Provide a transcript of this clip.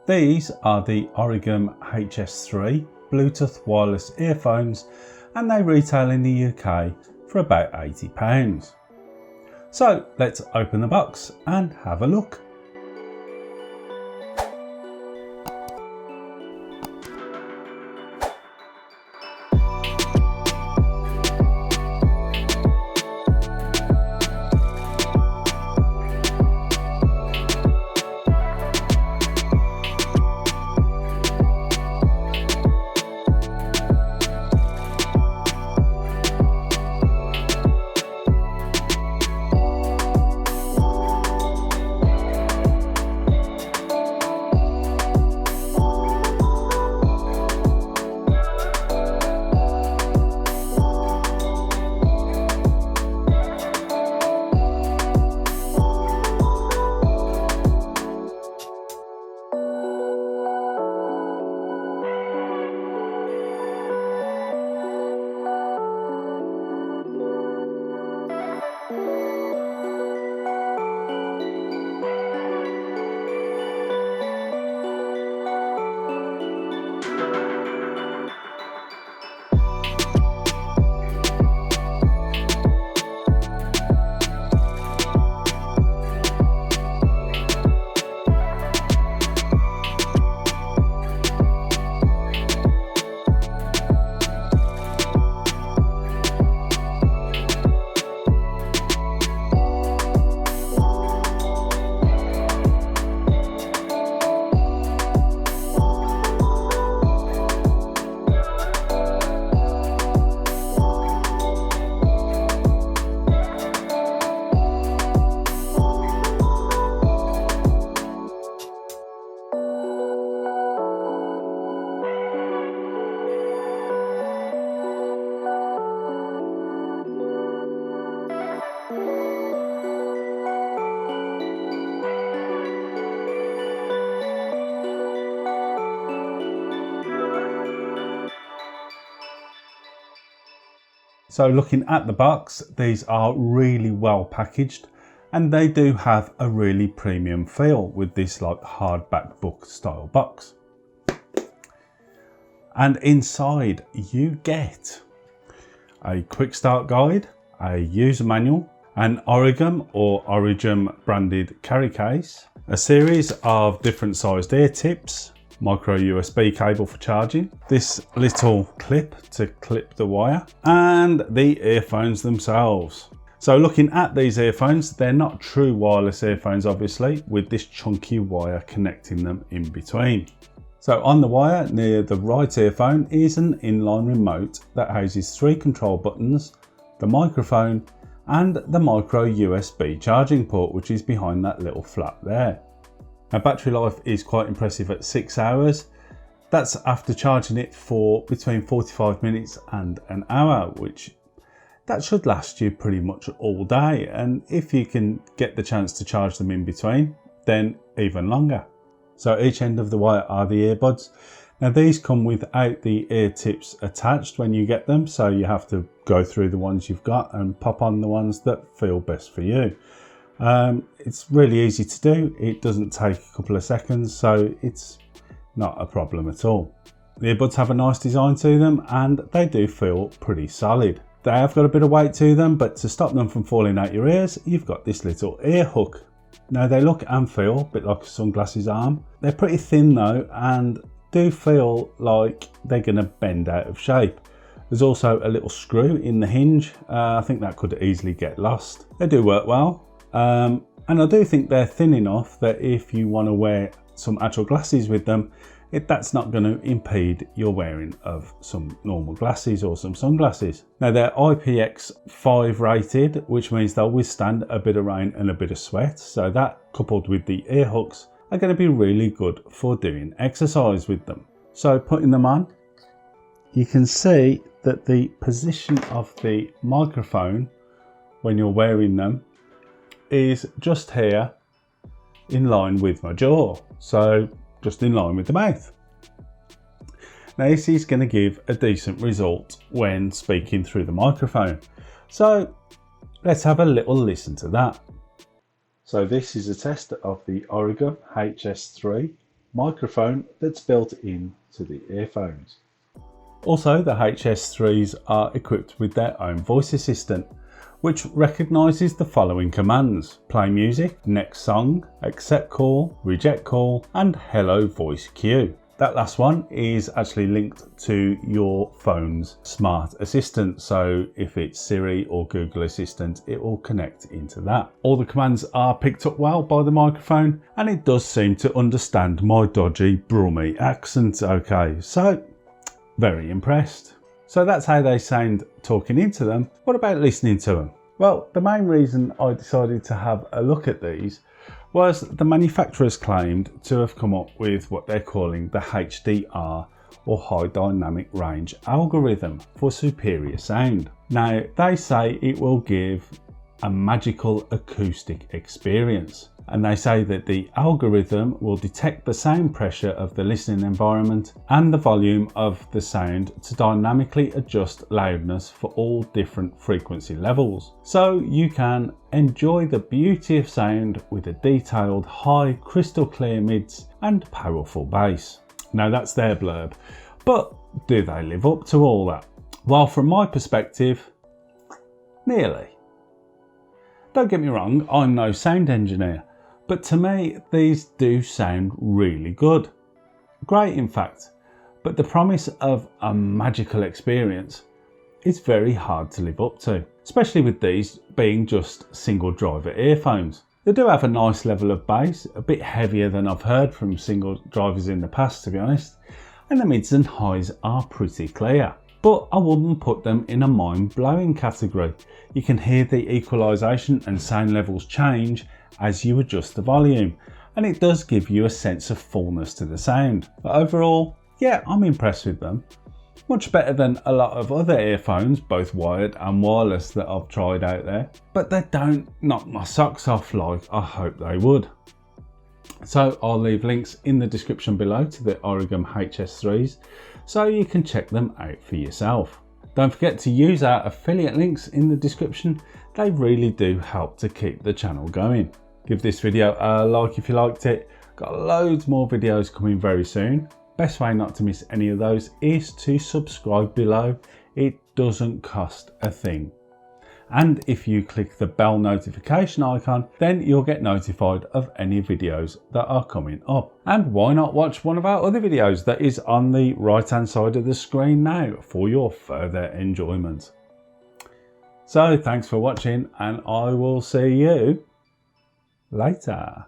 These are the Origem HS-3 Bluetooth wireless earphones, and they retail in the UK for about £80. So let's open the box and have a look. So looking at the box, these are really well packaged, and they do have a really premium feel with this like hardback book style box. And inside you get a quick start guide, a user manual, an Origem or Origem branded carry case, a series of different sized ear tips, micro USB cable for charging, this little clip to clip the wire, and the earphones themselves. So looking at these earphones, they're not true wireless earphones obviously, with this chunky wire connecting them in between. So on the wire near the right earphone is an inline remote that houses 3 control buttons, the microphone, and the micro USB charging port, which is behind that little flap there. Now, battery life is quite impressive at 6 hours. That's after charging it for between 45 minutes and an hour, which that should last you pretty much all day. And if you can get the chance to charge them in between, then even longer. So each end of the wire are the earbuds. Now these come without the ear tips attached when you get them, so you have to go through the ones you've got and pop on the ones that feel best for you. It's really easy to do. It doesn't take a couple of seconds, so it's not a problem at all. The earbuds have a nice design to them, and they do feel pretty solid. They have got a bit of weight to them, but to stop them from falling out your ears, you've got this little ear hook. Now they look and feel a bit like a sunglasses arm. They're pretty thin though, and do feel like they're going to bend out of shape. There's also a little screw in the hinge. I think that could easily get lost. They do work well. And I do think they're thin enough that if you want to wear some actual glasses with them, that's not going to impede your wearing of some normal glasses or some sunglasses. Now they're IPX5 rated, which means they'll withstand a bit of rain and a bit of sweat. So that, coupled with the ear hooks, are going to be really good for doing exercise with them. So putting them on, you can see that the position of the microphone when you're wearing them is just here in line with my jaw, so just in line with the mouth. Now this is going to give a decent result when speaking through the microphone, so let's have a little listen to that. So this is a test of the Origem HS-3 microphone that's built into the earphones. Also, the HS3s are equipped with their own voice assistant, which recognises the following commands: play music, next song, accept call, reject call, and hello voice cue. That last one is actually linked to your phone's smart assistant, so if it's Siri or Google Assistant, it will connect into that. All the commands are picked up well by the microphone, and it does seem to understand my dodgy Brummie accent okay, so very impressed. So that's how they sound talking into them. What about listening to them? Well, the main reason I decided to have a look at these was the manufacturers claimed to have come up with what they're calling the HDR, or High Dynamic Range algorithm, for superior sound. Now, they say it will give a magical acoustic experience, and they say that the algorithm will detect the sound pressure of the listening environment and the volume of the sound to dynamically adjust loudness for all different frequency levels, so you can enjoy the beauty of sound with a detailed high crystal clear mids and powerful bass. Now, that's their blurb, but do they live up to all that? Well, from my perspective, nearly. Don't get me wrong, I'm no sound engineer, but to me these do sound really good. Great in fact, but the promise of a magical experience is very hard to live up to, especially with these being just single driver earphones. They do have a nice level of bass, a bit heavier than I've heard from single drivers in the past, to be honest, and the mids and highs are pretty clear. But I wouldn't put them in a mind-blowing category. You can hear the equalisation and sound levels change as you adjust the volume, and it does give you a sense of fullness to the sound. But overall, yeah, I'm impressed with them. Much better than a lot of other earphones, both wired and wireless, that I've tried out there. But they don't knock my socks off like I hope they would. So I'll leave links in the description below to the Origem HS3s, so you can check them out for yourself. Don't forget to use our affiliate links in the description. They really do help to keep the channel going. Give this video a like if you liked it. Got loads more videos coming very soon. Best way not to miss any of those is to subscribe below. It doesn't cost a thing. And if you click the bell notification icon, then you'll get notified of any videos that are coming up. And why not watch one of our other videos that is on the right hand side of the screen now for your further enjoyment. So thanks for watching, and I will see you later.